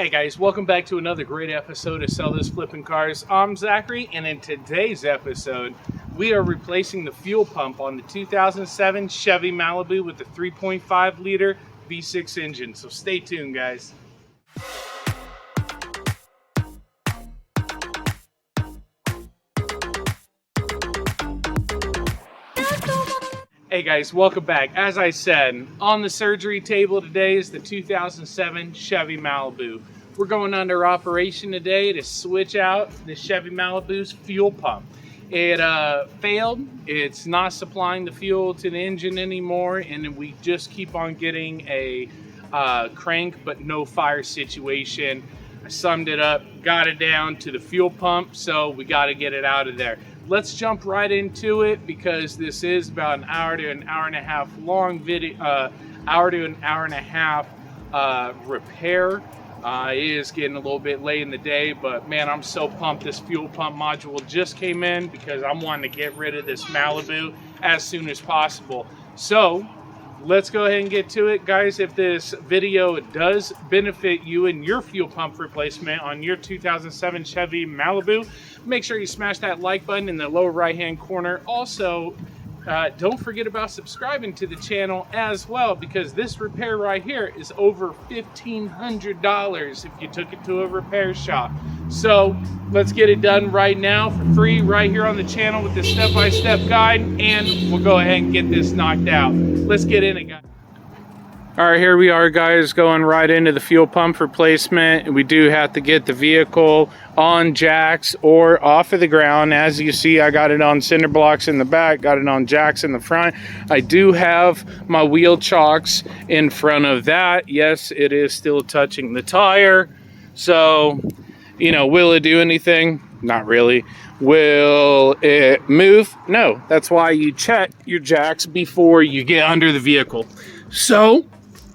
Hey guys, welcome back to another great episode of Sell Those Flipping Cars. I'm Zachary, and in today's episode, we are replacing the fuel pump on the 2007 Chevy Malibu with the 3.5 liter V6 engine. So stay tuned, guys. Hey guys, welcome back. As I said, on the surgery table today is the 2007 Chevy Malibu. We're going under operation today to switch out the Chevy Malibu's fuel pump. It failed. It's not supplying the fuel to the engine anymore, and we just keep on getting a crank but no fire situation. I summed it up, got it down to the fuel pump, so we got to get it out of there. Let's jump right into it because this is about an hour to an hour and a half long video, repair. It is getting a little bit late in the day, but man, I'm so pumped. This fuel pump module just came in because I'm wanting to get rid of this Malibu as soon as possible. So let's go ahead and get to it, guys. If this video does benefit you in your fuel pump replacement on your 2007 Chevy Malibu, make sure you smash that like button in the lower right hand corner. Also, don't forget about subscribing to the channel as well, because this repair right here is over $1,500 if you took it to a repair shop. So let's get it done right now for free right here on the channel with this step-by-step guide, and we'll go ahead and get this knocked out. Let's get in it, guys. All right, here we are, guys, going right into the fuel pump replacement. We do have to get the vehicle on jacks or off of the ground. As you see, I got it on cinder blocks in the back, got it on jacks in the front. I do have my wheel chocks in front of that. Yes, it is still touching the tire. So, you know, will it do anything? Not really. Will it move? No. That's why you check your jacks before you get under the vehicle. So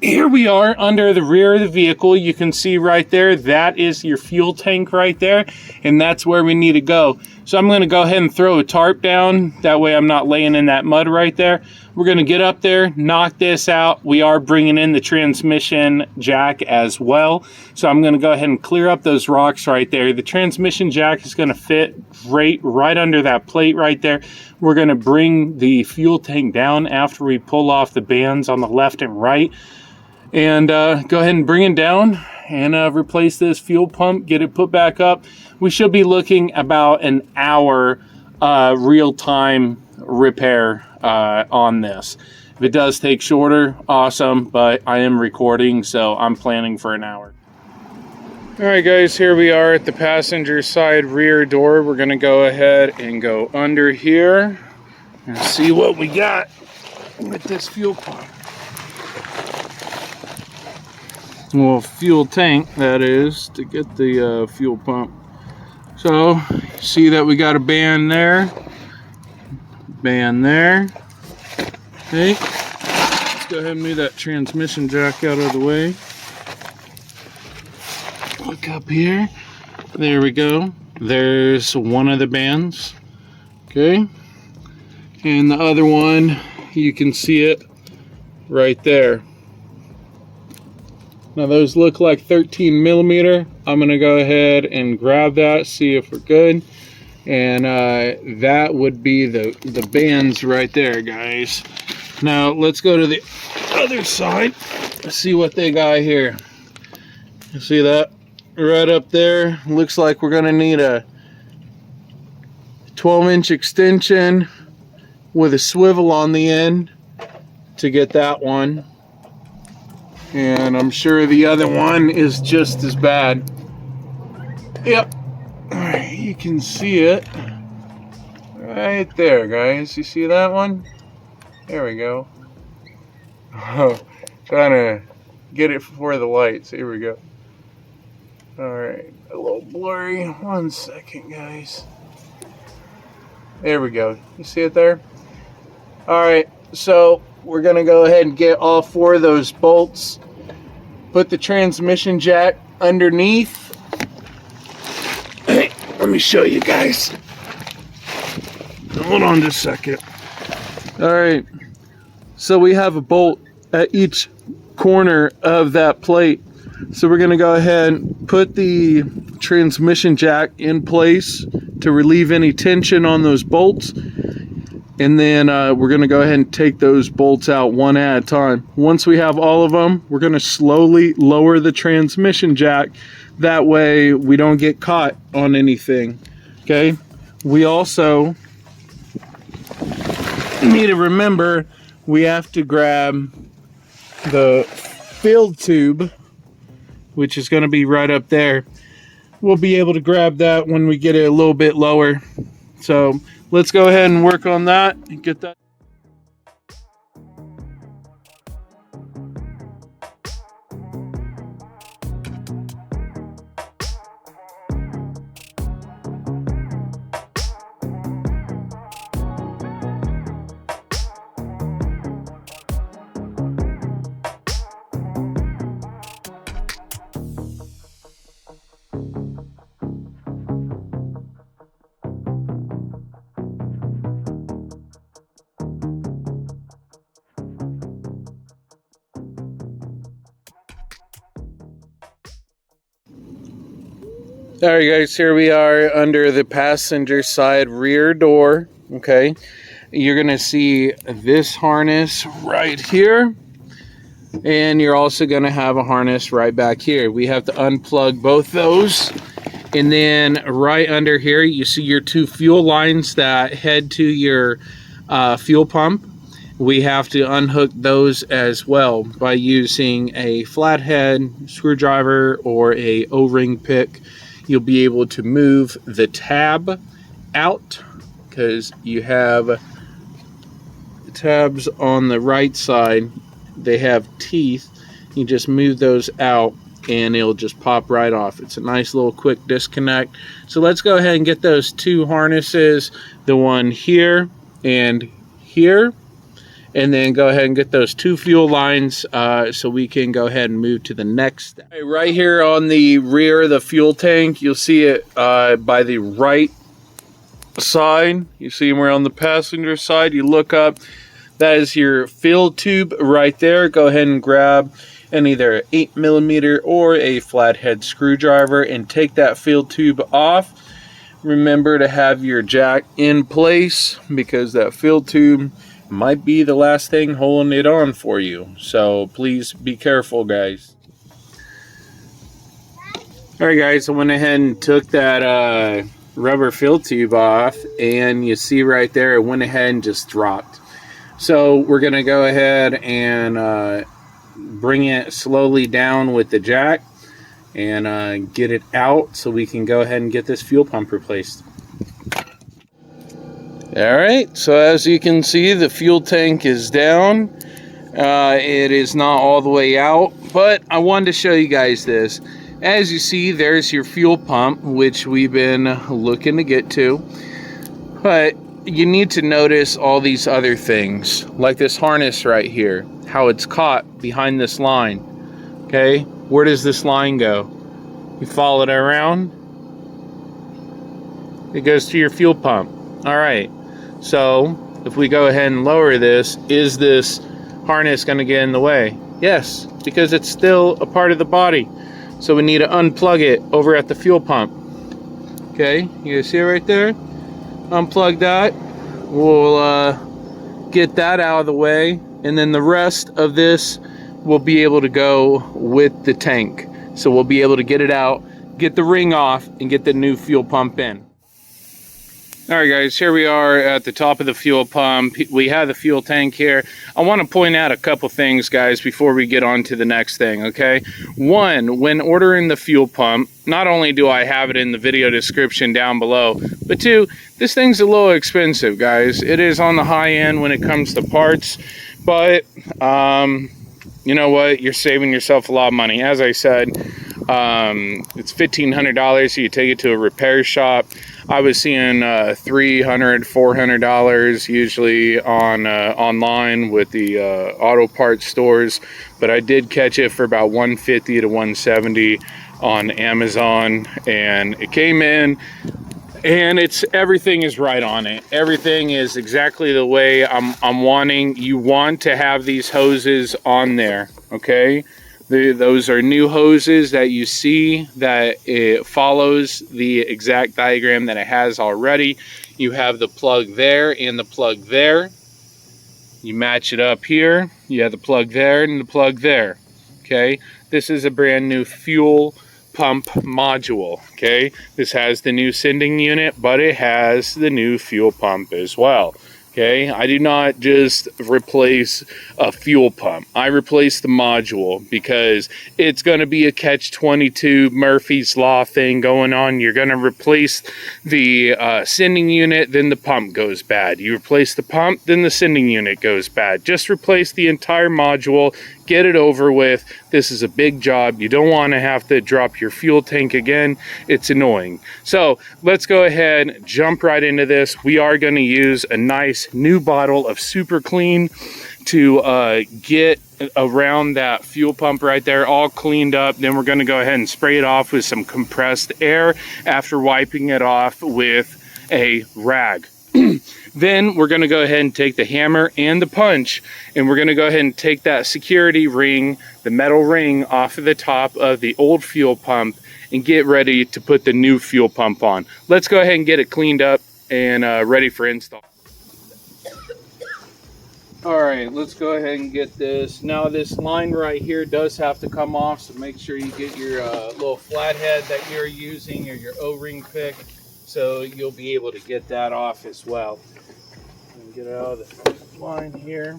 here we are under the rear of the vehicle. You can see right there, that is your fuel tank right there, and that's where we need to go. So I'm going to go ahead and throw a tarp down. That way I'm not laying in that mud right there. We're going to get up there, knock this out. We are bringing in the transmission jack as well. So I'm going to go ahead and clear up those rocks right there. The transmission jack is going to fit right under that plate right there. We're going to bring the fuel tank down after we pull off the bands on the left and right. And go ahead and bring it down and replace this fuel pump, get it put back up. We should be looking about an hour real-time repair on this. If it does take shorter, awesome, but I am recording, so I'm planning for an hour. All right, guys, here we are at the passenger side rear door. We're going to go ahead and go under here and see what we got with this fuel pump. Well, fuel tank, that is, to get the fuel pump. So, see that we got a band there. Band there. Okay. Let's go ahead and move that transmission jack out of the way. Look up here. There we go. There's one of the bands. Okay. And the other one, you can see it right there. Now those look like 13 millimeter. I'm gonna go ahead and grab that, see if we're good. And that would be the bands right there, guys. Now let's go to the other side. Let's see what they got here. You see that right up there? Looks like we're gonna need a 12-inch extension with a swivel on the end to get that one. And I'm sure the other one is just as bad. Yep. Alright, you can see it right there, guys. You see that one? There we go. Oh, trying to get it for the lights. Here we go. Alright, a little blurry. 1 second, guys. There we go. You see it there? Alright, so we're going to go ahead and get all 4 of those bolts. Put the transmission jack underneath. Hey, let me show you guys. Hold on just a second. Alright, so we have a bolt at each corner of that plate. So we're gonna go ahead and put the transmission jack in place to relieve any tension on those bolts. And then we're gonna go ahead and take those bolts out one at a time. Once we have all of them, we're gonna slowly lower the transmission jack. That way we don't get caught on anything, okay? We also need to remember we have to grab the field tube, which is gonna be right up there. We'll be able to grab that when we get it a little bit lower. So let's go ahead and work on that and get that. Alright guys, here we are under the passenger side rear door, okay? You're gonna see this harness right here, and you're also gonna have a harness right back here. We have to unplug both those, and then right under here you see your two fuel lines that head to your fuel pump. We have to unhook those as well by using a flathead screwdriver or a O-ring pick. You'll be able to move the tab out because you have tabs on the right side. They have teeth. You just move those out and it'll just pop right off. It's a nice little quick disconnect. So let's go ahead and get those two harnesses, the one here and here, and then go ahead and get those two fuel lines so we can go ahead and move to the next step. Right here on the rear of the fuel tank, you'll see it by the right side. You see we're on the passenger side. You look up, that is your fill tube right there. Go ahead and grab an either 8mm or a flathead screwdriver and take that fill tube off. Remember to have your jack in place because that fill tube might be the last thing holding it on for you. So please be careful, guys. Alright guys, I went ahead and took that rubber fill tube off, and you see right there it went ahead and just dropped. So we're gonna go ahead and bring it slowly down with the jack and get it out so we can go ahead and get this fuel pump replaced. Alright, so as you can see, the fuel tank is down. It is not all the way out, but I wanted to show you guys this. As you see, there's your fuel pump, which we've been looking to get to. But you need to notice all these other things, like this harness right here, how it's caught behind this line. Okay, where does this line go? You follow it around, it goes to your fuel pump. Alright, so if we go ahead and lower this, is this harness going to get in the way? Yes, because it's still a part of the body. So we need to unplug it over at the fuel pump. Okay, you guys see it right there? Unplug that. We'll get that out of the way, and then the rest of this will be able to go with the tank. So we'll be able to get it out, get the ring off, and get the new fuel pump in. Alright guys, here we are at the top of the fuel pump. We have the fuel tank here. I want to point out a couple things, guys, before we get on to the next thing, okay? One, when ordering the fuel pump, not only do I have it in the video description down below, but two, this thing's a little expensive, guys. It is on the high end when it comes to parts, but you know what? You're saving yourself a lot of money. As I said, it's $1,500, so you take it to a repair shop. I was seeing $300, $400 usually on online with the auto parts stores, but I did catch it for about $150 to $170 on Amazon, and it came in, and everything is right on it. Everything is exactly the way I'm wanting. You want to have these hoses on there, okay? Those are new hoses that you see that it follows the exact diagram that it has already. You have the plug there and the plug there. You match it up here. You have the plug there and the plug there. Okay, this is a brand new fuel pump module. Okay, this has the new sending unit, but it has the new fuel pump as well. Okay, I do not just replace a fuel pump. I replace the module because it's going to be a catch-22 Murphy's Law thing going on. You're going to replace the sending unit, then the pump goes bad. You replace the pump, then the sending unit goes bad. Just replace the entire module. Get it over with. This is a big job. You don't want to have to drop your fuel tank again. It's annoying. So let's go ahead, jump right into this. We are going to use a nice new bottle of Super Clean to get around that fuel pump right there, all cleaned up. Then we're going to go ahead and spray it off with some compressed air after wiping it off with a rag. Then we're going to go ahead and take the hammer and the punch, and we're going to go ahead and take that security ring, the metal ring, off of the top of the old fuel pump and get ready to put the new fuel pump on. Let's go ahead and get it cleaned up and ready for install. All right, let's go ahead and get this. Now this line right here does have to come off, so make sure you get your little flathead that you're using or your O-ring pick, so you'll be able to get that off as well. And get it out of the line here.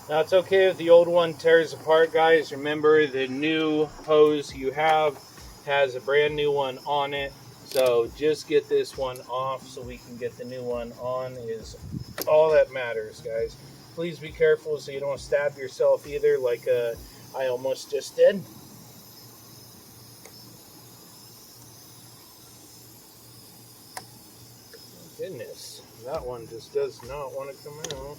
Now it's okay if the old one tears apart, guys. Remember, the new hose you have has a brand new one on it. So just get this one off so we can get the new one on is all that matters, guys. Please be careful so you don't stab yourself either, like I almost just did. Goodness, that one just does not want to come out.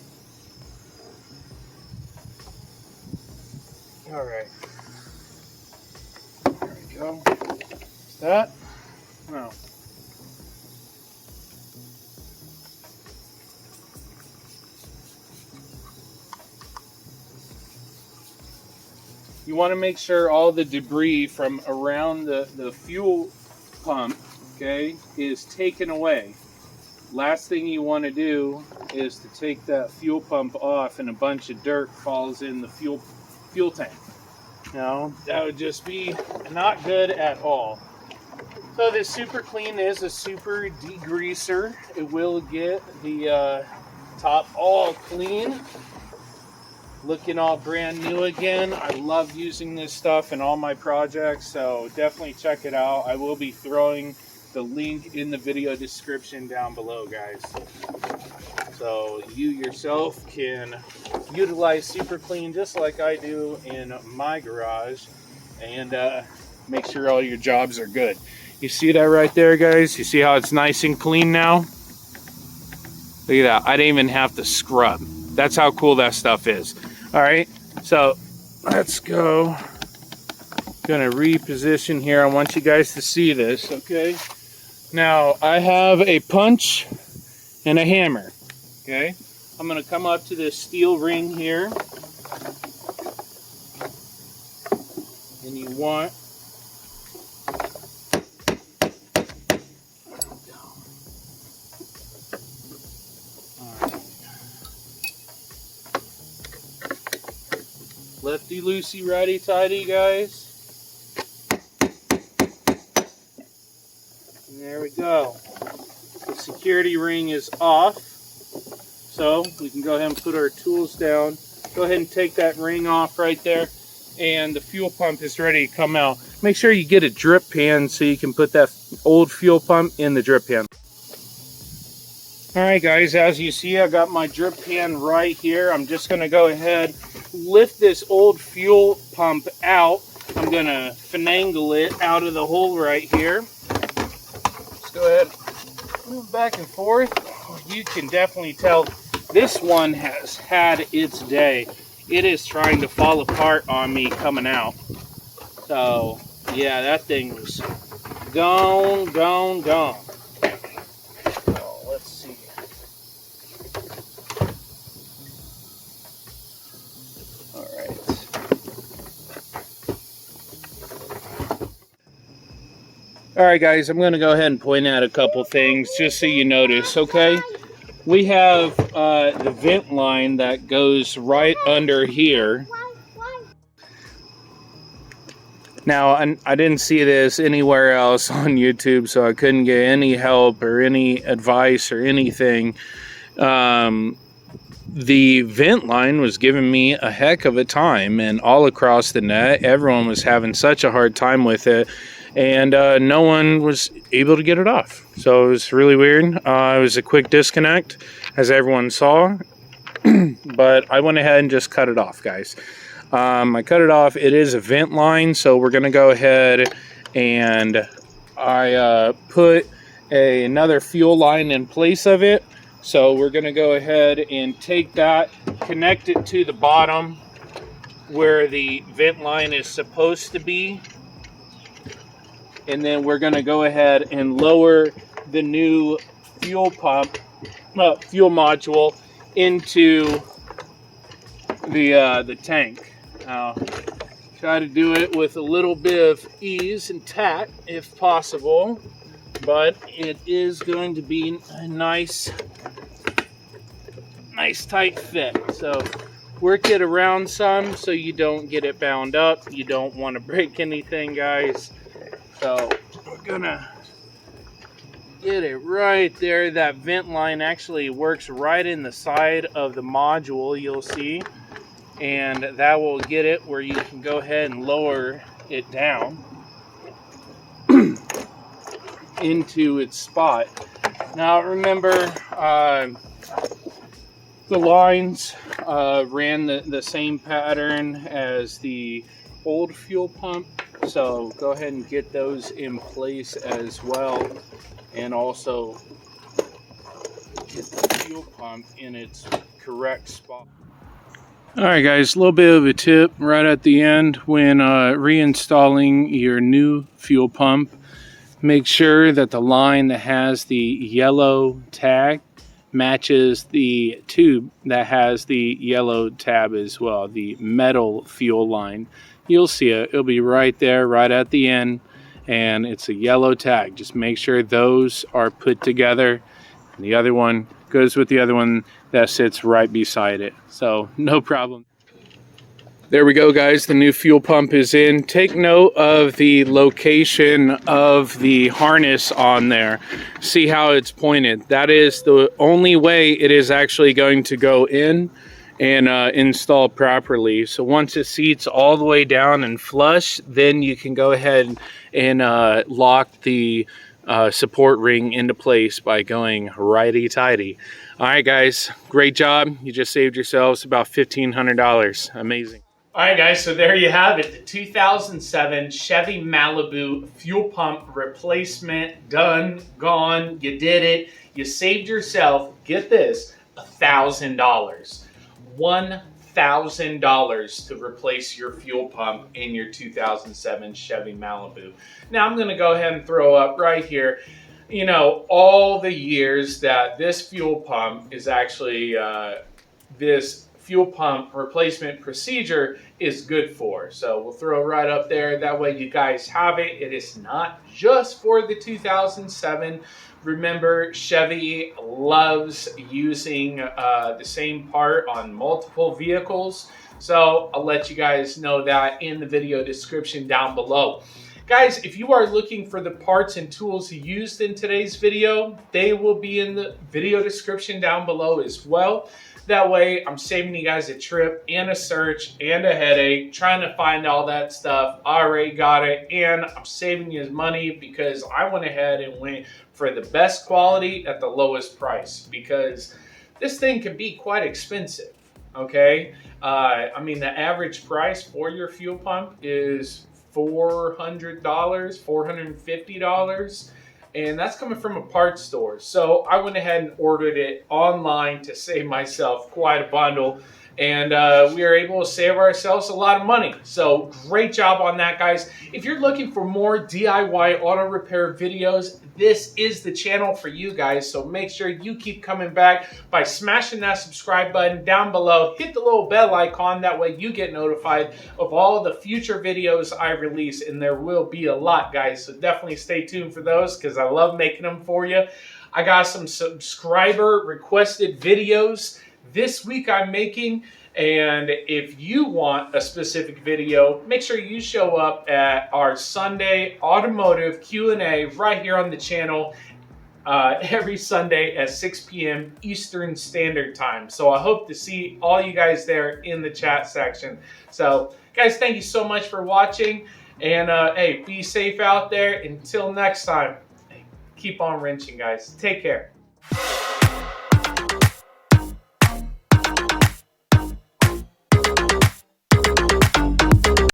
All right, there we go. Is that? No. You want to make sure all the debris from around the fuel pump, okay, is taken away. Last thing you want to do is to take that fuel pump off and a bunch of dirt falls in the fuel tank. No, that would just be not good at all. So this Super Clean is a super degreaser. It will get the top all clean, looking all brand new again. I love using this stuff in all my projects, so definitely check it out. I will be throwing the link in the video description down below, guys. So you yourself can utilize Super Clean just like I do in my garage and make sure all your jobs are good. You see that right there, guys? You see how it's nice and clean now? Look at that. I didn't even have to scrub. That's how cool that stuff is. All right, so let's go. Gonna reposition here. I want you guys to see this, okay? Now, I have a punch and a hammer. Okay, I'm going to come up to this steel ring here, and you want lefty loosey, righty tighty, guys. And there we go. The security ring is off. So we can go ahead and put our tools down. Go ahead and take that ring off right there. And the fuel pump is ready to come out. Make sure you get a drip pan so you can put that old fuel pump in the drip pan. All right, guys, as you see, I got my drip pan right here. I'm just gonna go ahead, lift this old fuel pump out. I'm gonna finagle it out of the hole right here. Let's go ahead, move back and forth. You can definitely tell this one has had its day. It is trying to fall apart on me coming out. So, yeah, that thing was gone. Oh, let's see. All right. All right, guys, I'm going to go ahead and point out a couple things just so you notice, okay? We have the vent line that goes right under here. Now, I didn't see this anywhere else on YouTube, so I couldn't get any help or any advice or anything. The vent line was giving me a heck of a time, and all across the net, everyone was having such a hard time with it, and no one was able to get it off. So it was really weird. It was a quick disconnect, as everyone saw, but I went ahead and just cut it off, guys. I cut it off. It is a vent line, so we're going to go ahead and I put another fuel line in place of it. So we're going to go ahead and take that, connect it to the bottom where the vent line is supposed to be. And then we're going to go ahead and lower the new fuel pump, fuel module into the tank. Try to do it with a little bit of ease and tact if possible, but it is going to be a nice tight fit. So work it around some so you don't get it bound up. You don't want to break anything, guys. So we're gonna get it right there. That vent line actually works right in the side of the module, you'll see. And that will get it where you can go ahead and lower it down into its spot. Now remember, the lines ran the same pattern as the old fuel pump, so go ahead and get those in place as well, and also get the fuel pump in its correct spot. Alright guys, a little bit of a tip right at the end when reinstalling your new fuel pump. Make sure that the line that has the yellow tag matches the tube that has the yellow tab as well, the metal fuel line. You'll see it, it'll be right there, right at the end, and it's a yellow tag. Just make sure those are put together, and the other one goes with the other one that sits right beside it. So no problem. There we go, guys. The new fuel pump is in. Take note of the location of the harness on there. See how it's pointed. That is the only way it is actually going to go in and install properly. So once it seats all the way down and flush, then you can go ahead and lock the support ring into place by going righty-tighty. All right, guys, great job. You just saved yourselves about $1,500. Amazing. All right, guys, so there you have it. The 2007 Chevy Malibu fuel pump replacement. Done, gone, you did it. You saved yourself, get this, $1,000. $1,000 to replace your fuel pump in your 2007 Chevy Malibu. Now I'm gonna go ahead and throw up right here, you know, all the years that this fuel pump is actually, this fuel pump replacement procedure is good for. So we'll throw right up there. That way you guys have it. It is not just for the 2007. Remember, Chevy loves using the same part on multiple vehicles. So I'll let you guys know that in the video description down below. Guys, if you are looking for the parts and tools used in today's video, they will be in the video description down below as well. That way I'm saving you guys a trip and a search and a headache trying to find all that stuff. I already got it, and I'm saving you money because I went ahead and went for the best quality at the lowest price, because this thing can be quite expensive. Okay, I mean, the average price for your fuel pump is $400, $450, and that's coming from a parts store. So I went ahead and ordered it online to save myself quite a bundle, and we are able to save ourselves a lot of money. So great job on that, guys. If you're looking for more DIY auto repair videos, this is the channel for you guys. So make sure you keep coming back by smashing that subscribe button down below. Hit the little bell icon. That way you get notified of all the future videos I release, and there will be a lot, guys. So definitely stay tuned for those, because I love making them for you. I got some subscriber requested videos this week I'm making, and if you want a specific video, make sure you show up at our Sunday automotive Q&A right here on the channel every Sunday at 6 p.m. Eastern Standard Time. So I hope to see all you guys there in the chat section. So guys, thank you so much for watching, and hey, be safe out there. Until next time, keep on wrenching, guys. Take care.